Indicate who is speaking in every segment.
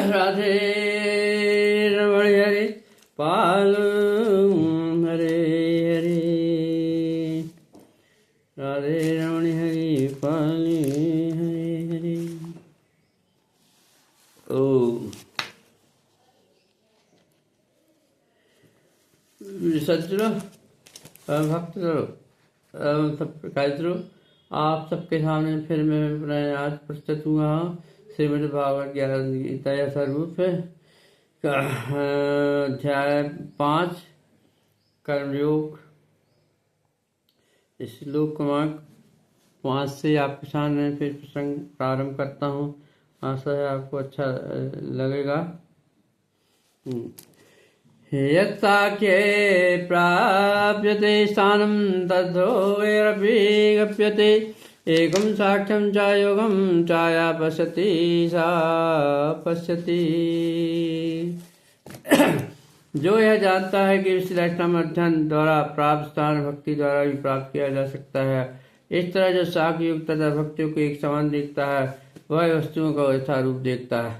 Speaker 1: राधे रमण हरे पाल हरे हरे राधे रमण हरे पाल हरे हरे। ओम सज्जनों, भक्तों, सब कायत्रों, आप सबके सामने फिर मैं अपना आज प्रस्तुत हुआ हूँ श्रीमद् भागवत गीता स्वरूप अध्याय 5 कर्मयोग। श्लोक क्रमांक 5 से आपके सामने फिर प्रसंग प्रारंभ करता हूँ। आशा है आपको अच्छा लगेगा। यत्साख्ये प्राप्यते स्थानं तद्धोरपि गप्यते एकं साक्ष्यं च योगं चाया पश्यति सा पश्यति। जो यह जानता है कि विश्लेषण अध्ययन द्वारा प्राप्त स्थान भक्ति द्वारा भी प्राप्त किया जा सकता है, इस तरह जो साक्ष्य युक्त तथा भक्तियों को एक समान देखता है वह वस्तुओं का यथारूप देखता है।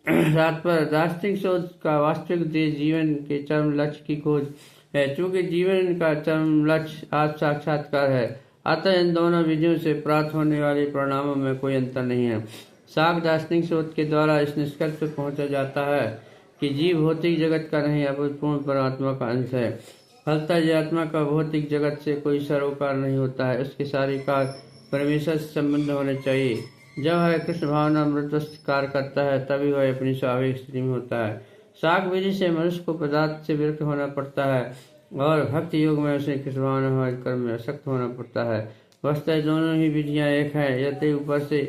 Speaker 1: तात्पर्य दार्शनिक शोध का वास्तविक उद्देश्य जीवन के चरम लक्ष्य की खोज है। चूंकि जीवन का चरम लक्ष्य आत्म साक्षात्कार है, अतः इन दोनों विधियों से प्राप्त होने वाले परिणामों में कोई अंतर नहीं है। साख दार्शनिक शोध के द्वारा इस निष्कर्ष पर पहुंचा जाता है कि जीव भौतिक जगत का नहीं अभूतपूर्ण परमात्मा का अंश है। फलतः यह आत्मा का भौतिक जगत से कोई सरोकार नहीं होता है, उसके सारे कार्य परमेश्वर से संबंध होने चाहिए। जब वह कृष्ण भावना मृतस्थ कार्य करता है तभी वह अपनी स्वाभाविक स्थिति में होता है। साख विधि से मनुष्य को पदार्थ से विरक्त होना पड़ता है और भक्ति योग में उसे कृष्ण भावना कर्म में आसक्त होना पड़ता है। वस्तुतः दोनों ही विधियां एक हैं। यदि ऊपर से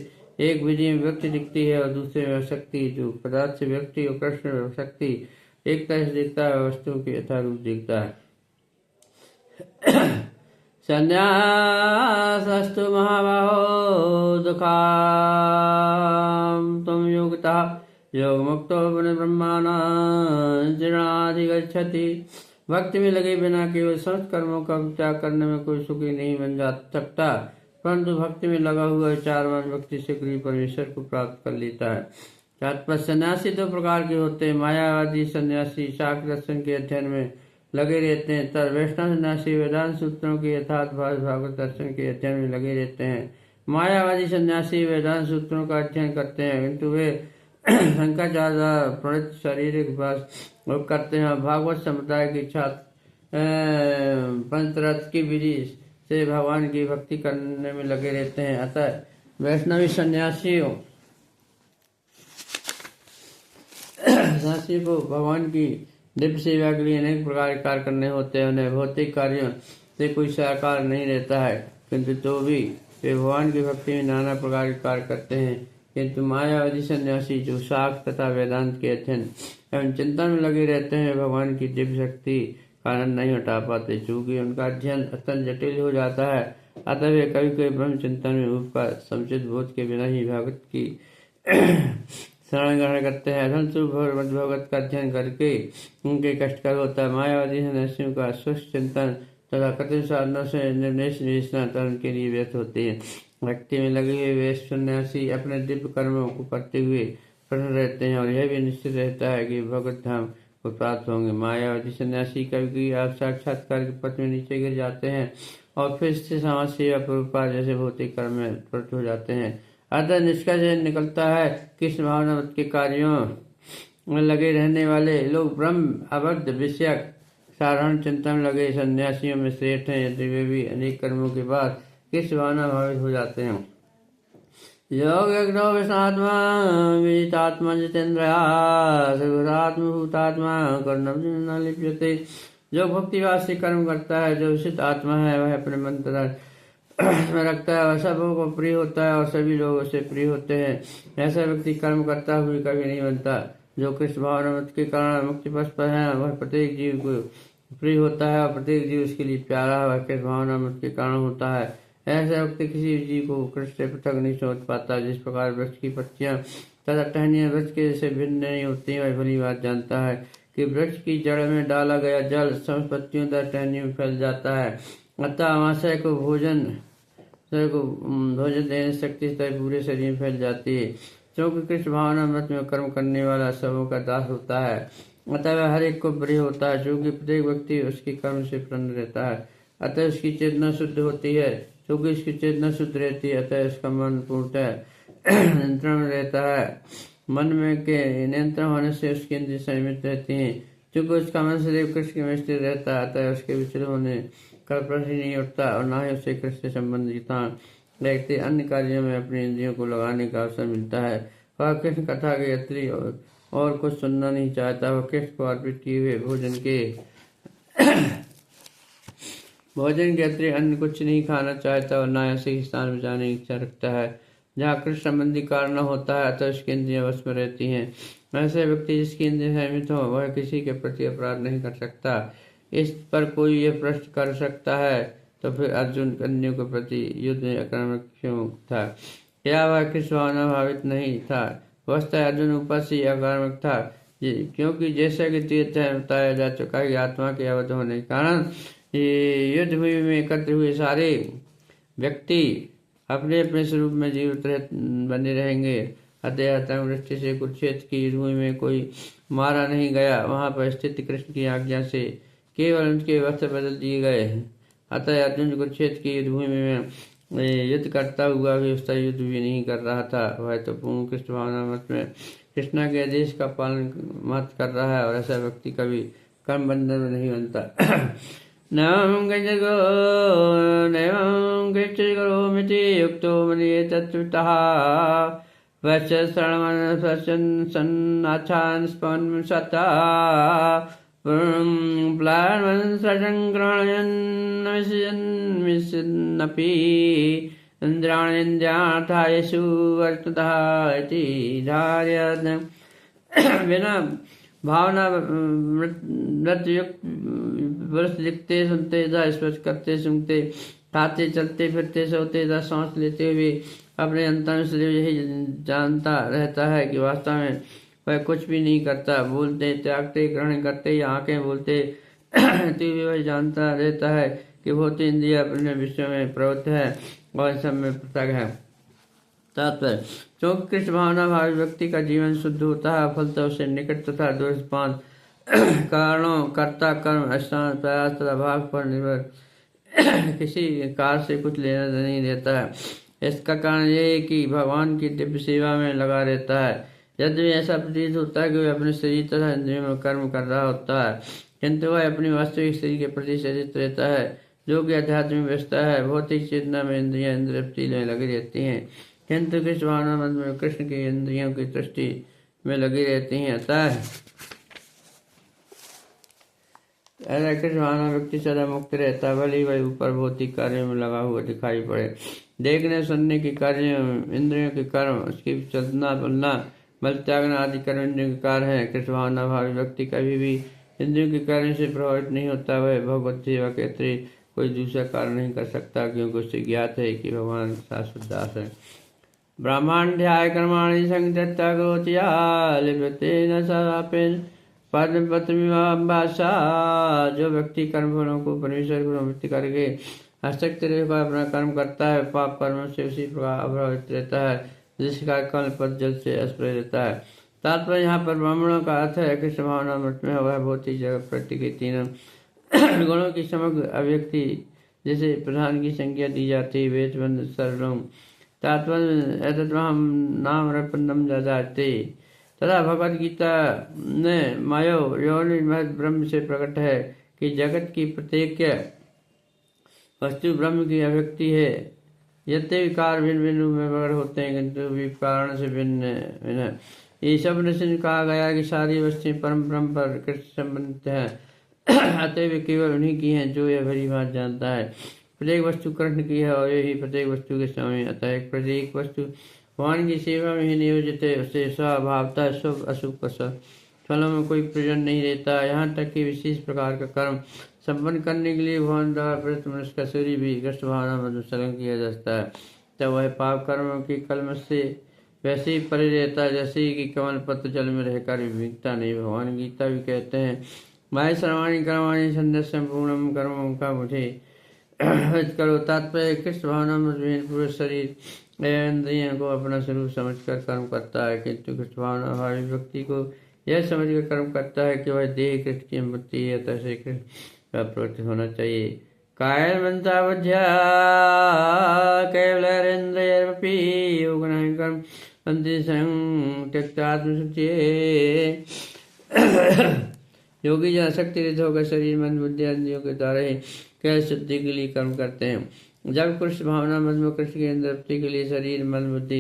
Speaker 1: एक विधि में व्यक्ति दिखती है और दूसरे में शक्ति, जो पदार्थ से व्यक्ति और कृष्ण में शक्ति एक तरह से दिखता है, वस्तुओं के यथारूप दिखता है। संन्यासस्तु महाबाहो दुःखां त्वं योगितः योगमुक्तो ब्रह्माणाधिगच्छति। भक्ति में लगे बिना केवल समस्त कर्मों का त्याग करने में कोई सुखी नहीं बन जा सकता, परंतु भक्ति में लगा हुआ विचारवान व्यक्ति शीघ्र परमेश्वर को प्राप्त कर लेता है। तात्पर्य सन्यासी दो प्रकार के होते हैं। मायावादी सन्यासी शास्त्र दर्शन के अध्ययन में लगे रहते हैं, तथा वैष्णव सन्यासी वेदांत सूत्रों के यथार्थ भागवत दर्शन के अध्ययन में लगे रहते हैं। मायावादी सन्यासी वेदांत सूत्रों का अध्ययन करते हैं, किंतु वे शंकराचार्य प्रणीत शारीरिक अभ्यास करते हैं। भागवत संप्रदाय की छात्र पंचरथ की विधि से भगवान की भक्ति करने में लगे रहते हैं। अतः वैष्णवी सन्यासियों को भगवान की दिव्य सेवा के लिए अनेक प्रकार के कार्य करने होते हैं। उन्हें भौतिक कार्यों से कोई सहाकार नहीं रहता है, किंतु तो भी वे भगवान की भक्ति में नाना प्रकार के कार्य करते हैं। किंतु मायावादी सन्यासी जो शास्त्र तथा वेदांत के अध्ययन एवं चिंतन में लगे रहते हैं, भगवान की दिव्य शक्ति का आनंद नहीं उठा पाते। चूंकि उनका अध्ययन अत्यंत जटिल हो जाता है, अतः वे कभी कभी ब्रह्म चिंतन में उपकार समुचित बोध के बिना ही भगवत की शरण ग्रहण करते हैं। भगवत का अध्ययन करके उनके कष्टकर होता है। मायावादी सन्यासियों का स्वस्थ चिंतन तथा कठिन साधनों से निर्देश के लिए व्यस्त होते हैं। भक्ति में लगे हुए वे सन्यासी अपने दिव्य कर्मों को करते हुए प्रसन्न रहते हैं और यह भी निश्चित रहता है कि भगवत धाम को प्राप्त होंगे। मायावादी सन्यासी कभी आप साक्षात्कार के पथ में नीचे गिर जाते हैं और फिर से समाज सेवा परोपकार जैसे भौतिक कर्म में प्रवृत्त हो जाते हैं। अतः निष्कर्ष निकलता है कृष्ण भावना के कार्यों में लगे रहने वाले लोग ब्रह्म अबद्ध विषयक साधारण चिंतन में लगे सन्यासियों में श्रेष्ठ हैं, यदि वे भी अनेक कर्मों के बाद कृष्ण भावना भावित हो जाते हैं। योगो विषात्मा विजितात्मा जितेन्द्रया सर्वदात्मभूतात्मा कर्णम न लिप्यते। जो भक्तिवास से कर्म करता है, जो विशिष्ट आत्मा है, वह अपने मन तथा में रखता है, वह सबों को प्रिय होता है और सभी लोग उसे प्रिय होते हैं। ऐसा व्यक्ति कर्म करता हुए कभी नहीं बनता। जो कृष्ण भावना के कारण मुक्ति पथ पर है, वह प्रत्येक जीव को प्रिय होता है और प्रत्येक जीव उसके लिए प्यारा है, वह कृष्ण भावना के कारण होता है। ऐसा व्यक्ति किसी जीव को कृष्ण से पृथक नहीं समझ पाता। जिस प्रकार वृक्ष की पत्तियां तथा टहनियां वृक्ष के जैसे भिन्न नहीं होती, वह भली बात जानता है कि वृक्ष की जड़ में डाला गया जल समस्त पत्तियों तथा टहनियों में फैल जाता है। अतः अमाशय को भोजन देने शक्ति पूरे शरीर में फैल जाती है। क्योंकि कृष्ण भावना मत में कर्म करने वाला सबों का दास होता है, अतः वह हर एक को प्रिय होता है। क्योंकि प्रत्येक व्यक्ति उसके कर्म से प्रसन्न रहता है, अतः उसकी चेतना शुद्ध होती है। क्योंकि इसकी चेतना शुद्ध रहती है, अतः इसका मन पूर्णतः नियंत्रण में रहता है। मन में के नियंत्रण होने से उसकी इंद्रिय संयमित रहती हैं। क्योंकि उसका मन सदैव कृष्ण में स्थिर रहता है, अतः उसके विचल होने का प्रश्न ही नहीं उठता और न ही उसे कृष्ण से संबंधित व्यक्ति अन्य कार्यों में अपनी इंद्रियों को लगाने का अवसर मिलता है। वह कृष्ण कथा के अतिरिक्त और कुछ सुनना नहीं चाहता। वह कृष्ण को अर्पित किए हुए भोजन के अतिरिक्त अन्य कुछ नहीं खाना चाहता और न ऐसे स्थान में जाने की इच्छा रखता है जहाँ कृष्ण संबंधी कारण होता है, अतः उसकी इंद्रियां वश में रहती हैं। ऐसे व्यक्ति जिसकी इंद्रिय संयमित हो वह किसी के प्रति अपराध नहीं कर सकता। इस पर कोई यह प्रश्न कर सकता है तो फिर अर्जुन कन्या के प्रति युद्ध में आक्रामक क्यों था? क्या वह कृष्ण भावना भावित नहीं था? वस्तः अर्जुन ऊपर से आक्रामक था, क्योंकि जैसा कि तीर्थ में बताया जा चुका है कि आत्मा के अवध होने के कारण युद्ध भूमि में एकत्र हुए सारे व्यक्ति अपने अपने स्वरूप में जीवित बने रहेंगे। अतः दृष्टि से कुरुक्षेत्र की युद्ध भूमि में कोई मारा नहीं गया। वहां पर स्थित कृष्ण की आज्ञा से केवल उनके वस्त्र बदल दिए गए। अतः अर्जुन कुरुक्षेत्र की युद्ध भूमि में युद्ध करता हुआ भी उसका युद्ध भी नहीं कर रहा था। वह तो पूर्ण कृष्ण भावना मत में कृष्णा के आदेश का पालन मत कर रहा है और ऐसा व्यक्ति कभी कर्म बंधन में नहीं बनता। नम करोमिति युक्तो मनिये तत्त्वतः वैश्य श्रवण सन्नाथान् स्पन् सता प्लावन् सङ्ग्रहणन् विशन्नपि इन्द्राणीन्द्रियार्थायेषु वर्ततः इति धारयन्। बिना भावना व्रत युक्त वर्ष लिखते सुनते तथा स्पर्श करते सुनते खाते चलते फिरते सोते तथा सांस लेते हुए अपने अंतर में सदैव यही जानता रहता है कि वास्तव में वह कुछ भी नहीं करता। बोलते त्यागते ग्रहण करते या आंखें बोलते तो वह जानता रहता है कि भौतिक इंद्रिय अपने विषय में प्रवृत्त है और सब में पृथक है। तात्पर्य, क्योंकि कृष्ण भावना भावी व्यक्ति का जीवन शुद्ध होता है, फलतः उसे निकट तथा दूरस्थ कारणों कर्ता कर्म स्थान प्रयास तथा भाग पर निर्भर किसी कार्य से कुछ लेना नहीं रहता है। इसका कारण यह है कि भगवान की दिव्य सेवा में लगा रहता है। यदि ऐसा प्रतीत होता है कि वह अपने शरीर तथा इंद्रियों में कर्म कर रहा होता है, किंतु वह अपनी वास्तविक शरीर के प्रति सचेत रहता है, जो कि आध्यात्मिक व्यवस्था है। भौतिक चेतना में इंद्रियां इंद्रिय में लगी रहती हैं, किंतु कृष्ण भावना मन में कृष्ण की इंद्रियों की दृष्टि में लगी रहती हैं। अतः ऐसा कृष्ण भावना व्यक्ति सदा मुक्त रहता है, भले ही वह ऊपर भौतिक कार्यों में लगा हुआ दिखाई पड़े। देखने सुनने के कार्य इंद्रियों के कर्म, उसकी चलना बोलना बल त्यागना आदि कर्म इंद्रियों के कार्य है। कृष्ण भावना भावी व्यक्ति कभी भी इंद्रियों के कार्य से प्रभावित नहीं होता। वह भगवत सेवा के अतिरिक्त कोई दूसरा कार्य नहीं कर सकता, क्योंकि उससे ज्ञात है कि भगवान शाश्वत दास है। ब्रह्मांध्याय कर्माणि संगत्यक्ता करोति लिप्यते न सापेन पद्मपत्रमिवाम्बासा। जो व्यक्ति कर्म फलों को परमेश्वर को समर्पित करके हस्तक का अपना कर्म करता है, पाप कर्म से उसी प्रकार अप्रभावित रहता है जिसका कल पद जल से अस्पर्श रहता है। तात्पर्य, यहाँ पर ब्राह्मणों का अर्थ है कृष्ण भावना मत में वह भौतिक जगत प्रति के तीनों गुणों की समग्र अभिव्यक्ति जैसे प्रधान की संज्ञा दी जाती है। वेद बंध सरलोम तात्पर्य एतद्वहं नाम रपन्नम जाते तथा भगवद गीता ने मायो योनि महद ब्रह्म से प्रकट है कि जगत की प्रत्येक वस्तु ब्रह्म की अभिव्यक्ति है। यद्यपि विकार भिन्न भिन्न रूप में प्रकट होते हैं, किंतु भी कारण से भिन्न। ये सब निश्चित कहा गया कि सारी वस्तुएं परम ब्रह्म पर कृष्ण संबंधित है, अतः वे केवल उन्हीं की हैं जो यह भली बात जानता है। प्रत्येक वस्तु कृष्ण की है और यही प्रत्येक वस्तु के स्वामी। अतः प्रत्येक वस्तु भगवान की सेवा में ही नियोजित है। उसे स्वभावतः शुभ अशुभ का फलों में कोई प्रयोजन नहीं रहता। यहाँ तक कि विशेष प्रकार का कर्म संपन्न करने के लिए भगवान द्वारा प्रयुक्त मनुष्य का शरीर भी कृष्ण भावना में संलग्न किया जाता है। तब वह पाप कर्मों की कलम से वैसे ही परे रहता है जैसे कि कमल पत्र जल में रहकर विभिन्नता नहीं। भगवान गीता भी कहते हैं, माय सर्वाणी कर्माणि संध्यस्यं पूर्णम कर्मों का मुझे करो। तात्पर्य, कृष्ण भावना में पूरे शरीर एवं इंद्रियों को अपना स्वरूप समझकर कर्म करता है, किंतु कृष्ण भावना भावी व्यक्ति को यह समझकर कर्म करता है कि वह देह कृष्ण की मूर्ति है, तैसे कृष्ण का प्रवृत्ति होना चाहिए। कायल मनसा बुद्ध्या केवलेन्द्रियर्पि योगन कर्म अंति संग त्यक्तात्मशुचिये। योगी जहाँ शक्ति रहित होकर शरीर मन बुद्धि इंद्रियों के द्वारा ही कह शुद्धि के लिए कर्म करते हैं। जब कृष्ण भावना मन में कृष्ण की इंद्रिय के लिए शरीर मन बुद्धि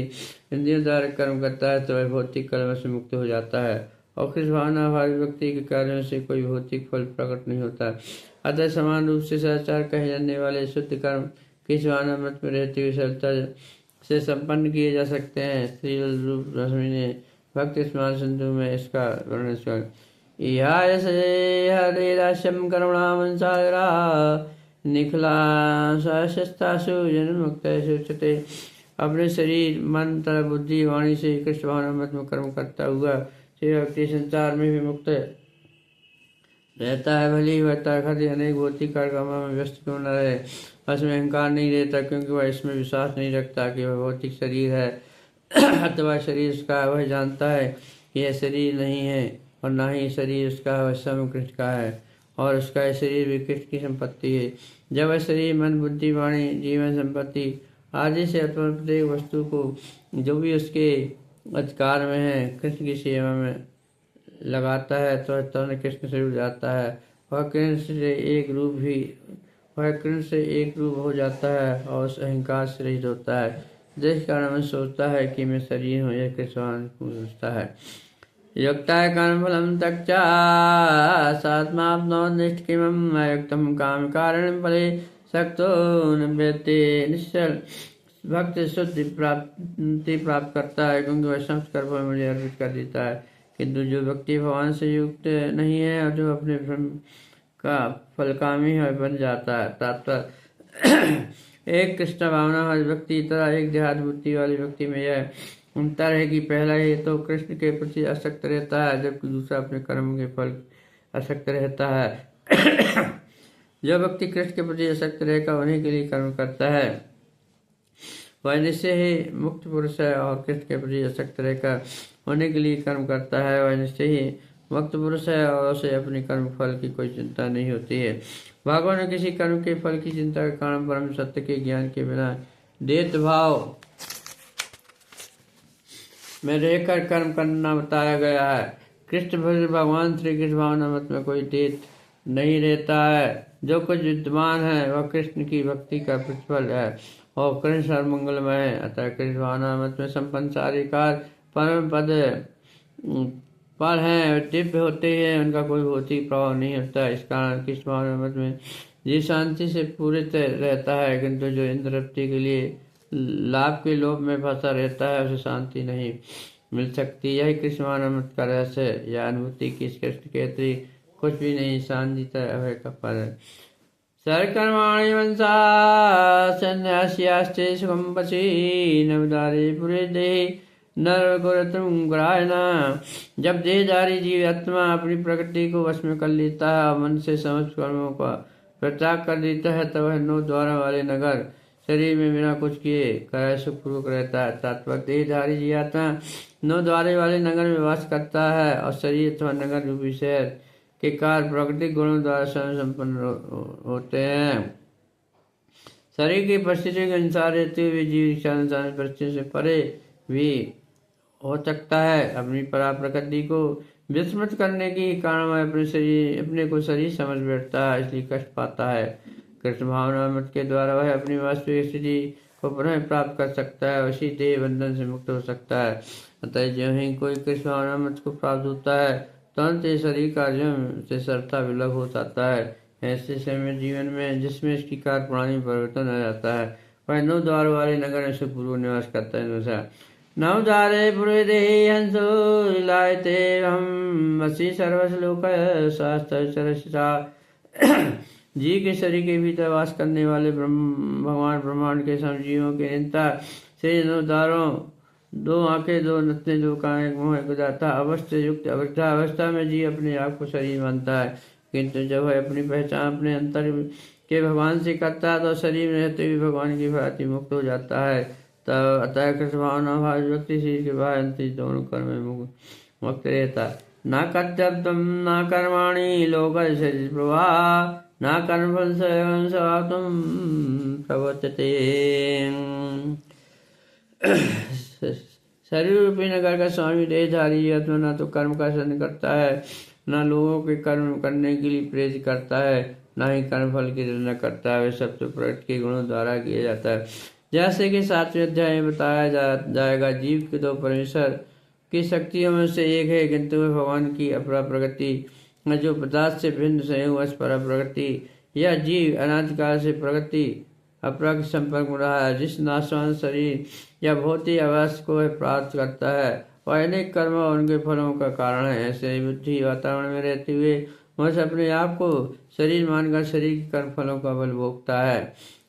Speaker 1: इंद्रियों द्वारा कर्म करता है तो वह भौतिक कर्म से मुक्त हो जाता है और कृष्ण भावना भावी व्यक्ति के कार्यों से कोई भौतिक फल प्रकट नहीं होता। अतः समान रूप से सदाचार कहे जाने वाले शुद्ध कर्म कृष्ण भावना मत में रहते हुए सरलता से संपन्न किए जा सकते हैं। श्री रूप रश्मि ने भक्त स्मरण सिंधु में इसका वर्णन कर हरेराश्यम करुणामन सागरा निखिलाशस्तासु जन्मुक्त उच्यते। अपने शरीर मन तथा बुद्धि वाणी से कृष्ण भावना मत में कर्म करता हुआ श्री व्यक्ति संसार में भी मुक्त रहता है। भले ही वह खातिर अनेक भौतिक कार्यक्रमों में व्यस्त क्यों न रहे, उसमें अहंकार नहीं रहता, क्योंकि वह इसमें विश्वास नहीं रखता कि वह भौतिक शरीर है अथवा शरीर उसका। वह जानता है कि यह शरीर नहीं है और न ही शरीर उसका, वह स्वयं कृष्ण का है और उसका शरीर भी कृष्ण की संपत्ति है। जब वह शरीर मन बुद्धि वाणी जीवन संपत्ति आदि से अपने प्रत्येक वस्तु को जो भी उसके अधिकार में है कृष्ण की सेवा में लगाता है तो तुरंत कृष्ण से जुड़ जाता है। वह कृष्ण से एक रूप हो जाता है और उस अहंकार से रहित होता है, जिस कारण वह सोचता है कि मैं शरीर हूँ। यह कृष्ण पूछता है युक्ताय कर्मफलं त्यक्त्वा सात्माप्नोन्निष्ठ किमम् अयुक्तं काम कारण फले सक्तो न वेत्ति। निश्चल भक्त शुद्धि प्राप्त करता है, क्योंकि वह समस्त कर्मों में मुझे अर्पित कर देता है। किंतु जो व्यक्ति भगवान से युक्त नहीं है और जो अपने भ्रम का फलकामी है बन जाता है। तात्पर्य एक कृष्ण भावना वाले व्यक्ति तरह एक देहात बुद्धि वाले व्यक्ति में यह अंतर है कि पहला ही तो कृष्ण के प्रति आसक्त रहता है, जबकि दूसरा अपने कर्म के फल आसक्त रहता है। जो व्यक्ति कृष्ण के प्रति आसक्त रहकर उन्हीं के लिए कर्म करता है वह निश्चय ही मुक्त पुरुष है, और कृष्ण के प्रति आसक्त रहकर उन्हीं के लिए कर्म करता है वह निश्चय ही मुक्त पुरुष है और उसे अपने कर्म फल की कोई चिंता नहीं होती है। भगवान ने किसी कर्म के फल की चिंता के कारण परम सत्य के ज्ञान के बिना देत भाव में रहकर कर्म करना बताया गया है। कृष्ण भगवान श्री कृष्ण भावना मत में कोई देत नहीं रहता है। जो कुछ विद्यमान है वह कृष्ण की भक्ति का प्रतिफल है और कृष्ण सर्वमंगलमय है। अतः कृष्ण भावना मत में संपन्न सारे कार्य परम पद पर हैं, दिव्य होते हैं, उनका कोई भौतिक प्रभाव नहीं होता। इस कारण कृष्ण भावना मत में जी शांति से पूरित रहता है, किंतु जो इंद्रिय के लिए लाभ के लोभ में फंसा रहता है उसे शांति नहीं मिल सकती। यही कृष्ण भावना मत का रहस्य है। यह अनुभूति की कृष्ण के अतिरिक्त कुछ भी नहीं, शांति अभय का फल है। सर्वकर्माणि मनसा सन्न्यास्यास्ते सुखं वशी नवदारे पुरे देहि नरगुरतुम ग्रायना। जब देहधारी जीव आत्मा अपनी प्रकृति को वश में कर लेता है और मन से समस्त कर्मों का परित्याग कर देता है तब वह 9 द्वारों वाले नगर शरीर में बिना कुछ किए कराए सुखपूर्वक रहता है। तात्पर्य देहधारी जीव आत्मा 9 द्वारे वाले नगर में वास करता है और शरीर अथवा नगर रूपी शहर के कार्य प्राकृतिक गुणों द्वारा स्वयं संपन्न होते हैं। शरीर की परिस्थिति के अनुसार रहते हुए जीव परिस्थिति से परे भी हो सकता है। अपनी परा प्रकृति को विस्मृत करने के कारण वह अपने को शरीर समझ बैठता है, इसलिए कष्ट पाता है। कृष्ण भावना मत के द्वारा वह अपनी वास्तविक स्थिति को पुनः प्राप्त कर सकता है, उसी देह बंधन से मुक्त हो सकता है। अतः जो ही कोई कृष्ण भावना मत को प्राप्त होता है तुरंत शरीर कार्यों से सरता विलग हो जाता है। ऐसे समय जीवन में जिसमें इसकी कार्य प्रणाली में परिवर्तन आ जाता है वह 9 द्वार वाले नगर में सुखपूर्वक निवास करता है। 9 द्वारे पुरे देहि हंसो लायते हम वसी सर्वश्लोक शास्त्र। जी के शरीर के भीतर वास करने वाले भगवान ब्रह्मांड के सब जीवों के नियंता से 9 द्वारों 2 आंखें 2 नथने 2 कान 1 मुंह 1 गुदाता अवस्था युक्त अवस्था में जी अपने आप को शरीर मानता है, किंतु जब वह अपनी पहचान अपने अंतर के भगवान से करता है तो शरीर में रहते हुए भगवान की भांति मुक्त हो जाता है। तब अतः कृष्ण भावना भाव व्यक्ति शरीर के बाहर अंतिम दोनों कर्म में मुक्त रहता है। न कर्तव्यम न कर्माणि लोक शरीर प्रवाह न कर्मफल तुम प्रवर्तते। शरीर रूपी नगर का स्वामी देहधारी आत्मा न तो कर्म का संग करता है, न लोगों के कर्म करने के लिए प्रेरित करता है, न ही कर्मफल की तुलना करता है। वे सब तो प्रकृति के गुणों द्वारा किया जाता है। जैसे कि 7वें अध्याय में बताया जाएगा, जीव के दो परमेश्वर की शक्तियों में से एक है, किंतु वे भगवान की अपरा प्रकृति जो पदार्थ से भिन्न संयोग पर प्रकृति। यह जीव अनादिकाल से प्रकृति अपरा के संपर्क में रहा है। जिस नाशवान शरीर या भौतिक अवस्था को वह प्राप्त करता है वह अनेक कर्म और उनके फलों का कारण है। ऐसे ही बुद्धि वातावरण में रहते हुए वह अपने आप को शरीर मानकर शरीर के कर्म फलों का बल भोगता है।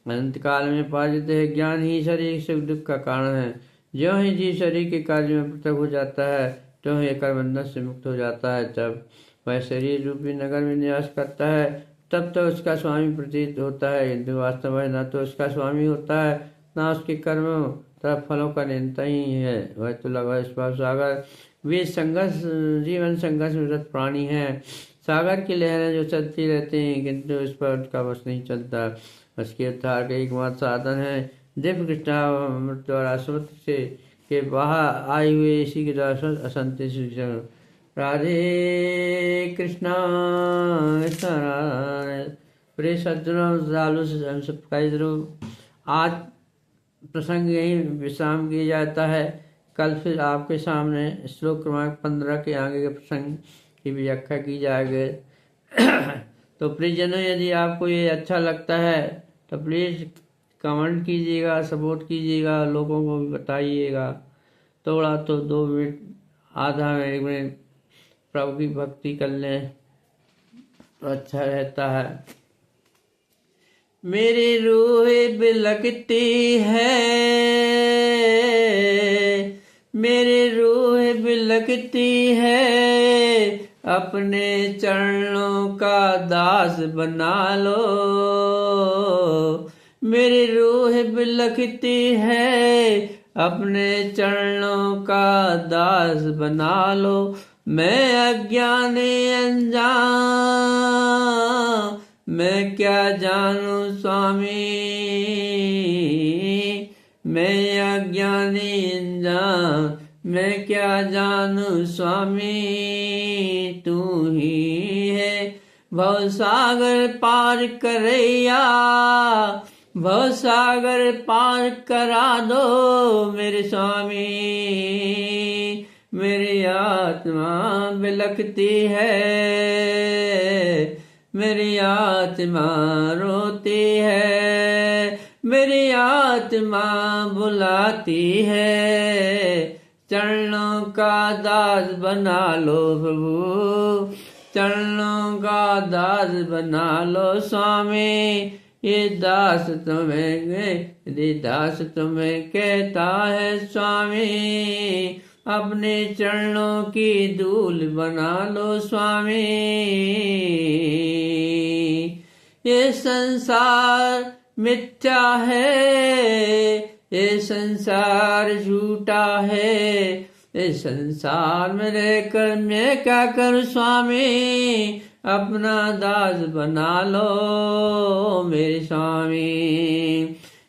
Speaker 1: अनंत काल में पाजित है ज्ञान ही शरीर सुख दुख का कारण है। ज्यों ही जीव शरीर के कार्य में पृथक हो जाता है त्यों ही कर्मबंधन से मुक्त हो जाता है। जब वह शरीर रूपी नगर में निवास करता है तब तो उसका स्वामी प्रतीत होता है, किंतु वास्तव में न तो उसका स्वामी होता है न उसके कर्मों तथा फलों का नियंता ही है। वह तो लगा सागर वे संघर्ष जीवन संघर्ष में रत प्राणी है। सागर की लहरें जो चलती रहती हैं किंतु उस पर उसका बस नहीं चलता। उसके उद्धार का एकमात्र साधन है दिव्य कृष्णामृत द्वारा समुद्र से के बाहर आए हुए इसी के द्वारा असंत शिक्षण। राधे कृष्णा प्रिय सज्जनों, आज प्रसंग यही विश्राम किया जाता है। कल फिर आपके सामने श्लोक क्रमांक 15 के आगे के प्रसंग की व्याख्या की जाएगी। तो प्रियजनों, यदि आपको ये अच्छा लगता है तो प्लीज़ कमेंट कीजिएगा, सपोर्ट कीजिएगा, लोगों को भी बताइएगा। थोड़ा तो 2 मिनट आधा मिनट में प्रभु की भक्ति कर लें तो अच्छा रहता है। मेरी रूह बिलकती है, मेरी रूह बिलकती है, अपने चरणों का दास बना लो। मेरी रूह बिलकती है, अपने चरणों का दास बना लो। मैं अज्ञान अनजान, मैं क्या जानूं स्वामी, मैं अज्ञानी अनजान, मैं क्या जानूं स्वामी, तू ही है भवसागर पार करैया, भवसागर पार करा दो मेरे स्वामी। मेरी आत्मा बिलखती है, मेरी आत्मा रोती है, मेरी आत्मा बुलाती है। चरणों का दास बना लो प्रभु, चरणों का दास बना लो स्वामी। ये दास तुम्हें कहता है स्वामी, अपने चरणों की धूल बना लो स्वामी। ये संसार मिथ्या है, ये संसार झूठा है, इस संसार में रहकर मैं क्या करूं स्वामी, अपना दास बना लो मेरे स्वामी।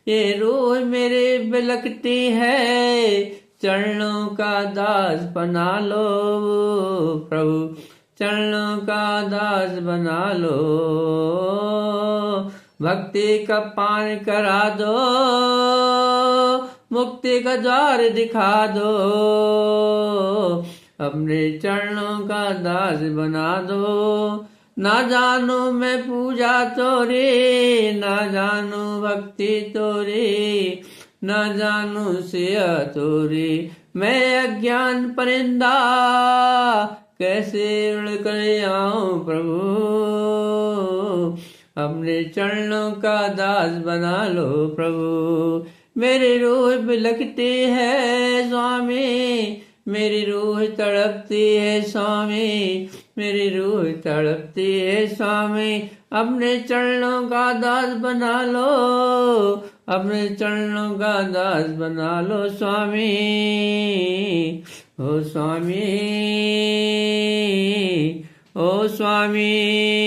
Speaker 1: ये रूह मेरे बिलखती है, चरणों का दास बना लो प्रभु, चरणों का दास बना लो। भक्ति का पान करा दो, मुक्ति का द्वार दिखा दो, अपने चरणों का दास बना दो। ना जानू मैं पूजा तोरी, ना जानू भक्ति तोरी, ना जानू सिया तोरी, मैं अज्ञान परिंदा कैसे उड़ कर आऊं प्रभु, अपने चरणों का दास बना लो प्रभु। मेरी रूह बिलखती है स्वामी, मेरी रूह तड़पती है स्वामी, मेरी रूह तड़पती है स्वामी। अपने चरणों का दास बना लो, अपने चरणों का दास बना लो स्वामी, ओ स्वामी, ओ स्वामी।